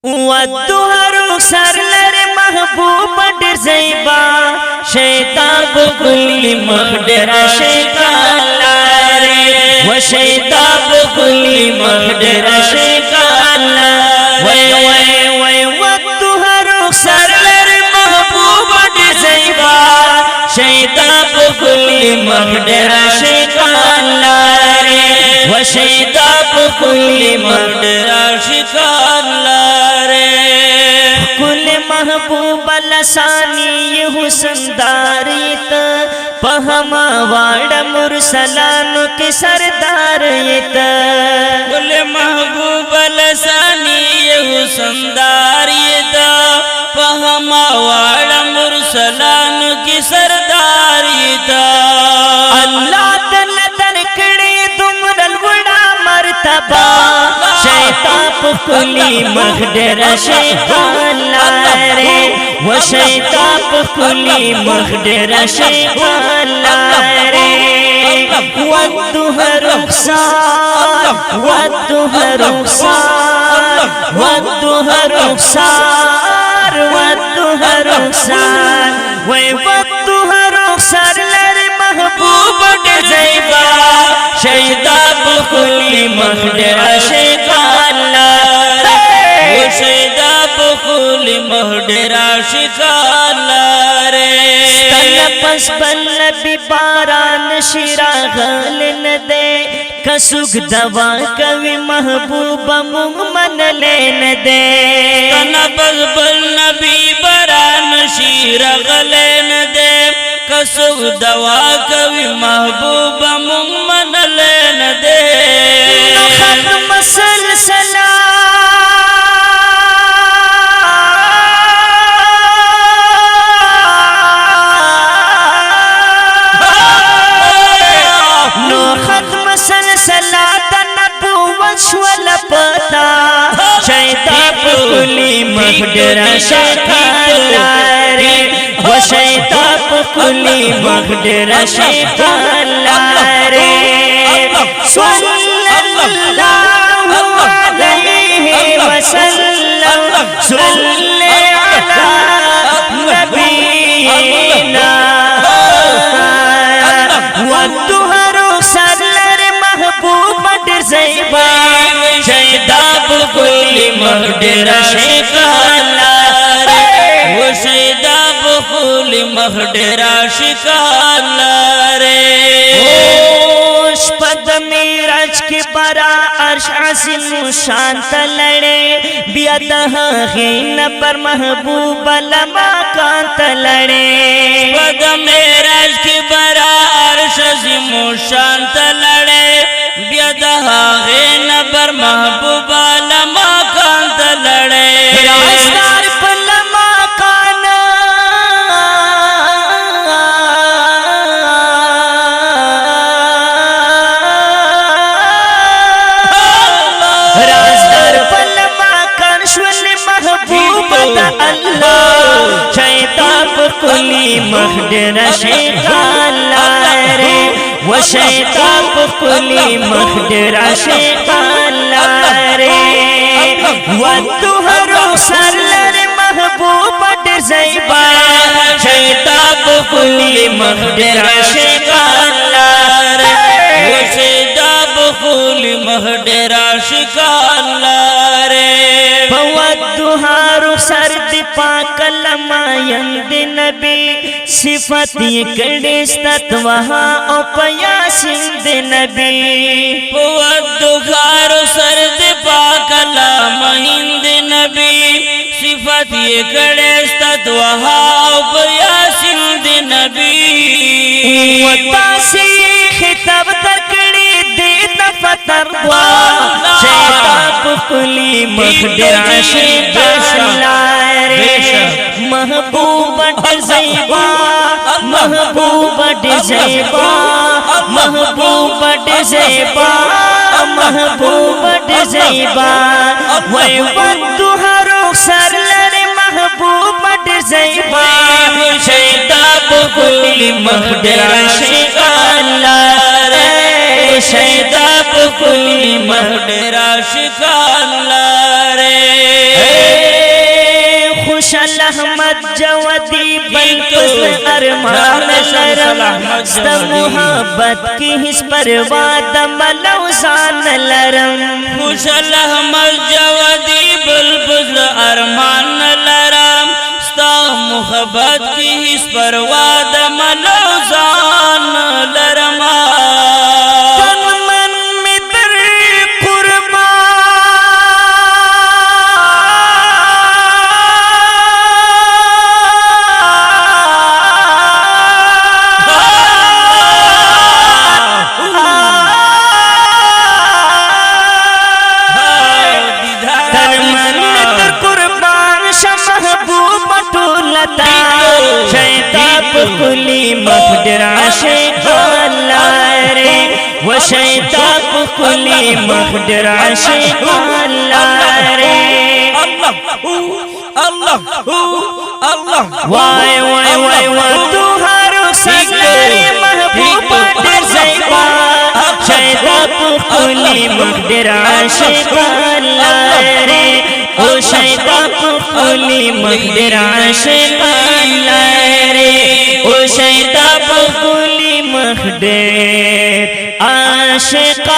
ودوهر سرلر محبوب ډیر زیبا شیطان بغلی مخدر شیطان لاره و شیطان بغلی مخدر شیطان لاره وای ودوهر سرلر محبوب ډیر زیبا شیطان بغلی مخدر شیطان لاره و شیطان بغلی مخدر شیطان لاره کل محبوب لسانی حسن داریت پہما واڑ مرسلانو کی سرداریت کل محبوب لسانی حسن داریت پہما واڑ مرسلانو کی سرداریت اللہ تل درکڑی دمرل وڑا مرتبہ شیطان پکلی مخدر شیطان لارے و شیطان پکلی مخدر شیطان لارے ودوہ رخصار ودوہ رخصار ودوہ رخصار ودوہ رخصار وی ودوہ رخصار لر محبوب زیبا شیطان پکلی مخدر شیطان لارے شیطان پکلی مخدر شیطان لارے ستن پس بل نبی باران شراغل ندے کسوگ دوا کوي محبوب مغمن لین دے ستن پس بل نبی باران شراغل ندے کسوگ دوا کوي محبوب مغمن لین دے ختم سلسلہ شوال پتا شیطان پکلی مخدر شیطان لارے و شیطان پکلی مخدر شیطان لارے صلی اللہ علیہ وسلم صلی علی نبینا ودوہر سرلر محبوب ڈر زیبا شیطان پکلی مخدر شیطان لارے و شیطان پکلی مخدر شیطان لارے شپد میراج کی برا عرش عظیم شانت لڑے بیادہ غین پر محبوب لما کانت لڑے شپد میراج کی برا عرش عظیم شانت لڑے بیادہ غین پر محبوب لما کانت لڑے راستار پر لما کانا راستار پر لما کان شوال محبوب دا اللہ شیطان پکلی مخدر شیطان لارے و شیطان پکلی مخدر شیطان لارے ودوہ رخصار محبوب ڈر زیبا شیطان پکلی مخدر شیطان لارے و شیطان پکلی مخدر شیطان لارے ودوہ رخصار دی پاک لمایند نبی صفت کڑیستت وہا او پیاسند نبی ودوہ رخصار دی پاک لمایند نبی صفت کڑیستت وہا او پیاسند نبی وطاسی خطاب ترکڑی دید فتر دعا شیطان پکلی مخدر شیطان لارے محبوب ڈر زیبا محبوب ڈر زیبا محبوب ڈر زیبا محبوب ڈر زیبا وی ودوہ رخصار لر محبوب ڈر زیبا شیطان پکلی مخدر شیطان لارے شیطان پکلی مخدر شیطان لارے خوشال احمد جوادی بلکس ارمان لرم ستا محبت کی حس پرواد ملوزان لرم خوشال احمد جوادی بلبل ارمان لرم ستا محبت کی حس پرواد ملوزان لرم کلی مقدر عاشق اللہ رے و شیطان کلی مقدر عاشق اللہ رے وائے وائے وائے وائے تو ہر سگلے محبوب در زیبا شیطان کلی مقدر عاشق اللہ رے او شیطان کلی مقدر عاشق اللہ رے او شیطان کلی مقدر عاشق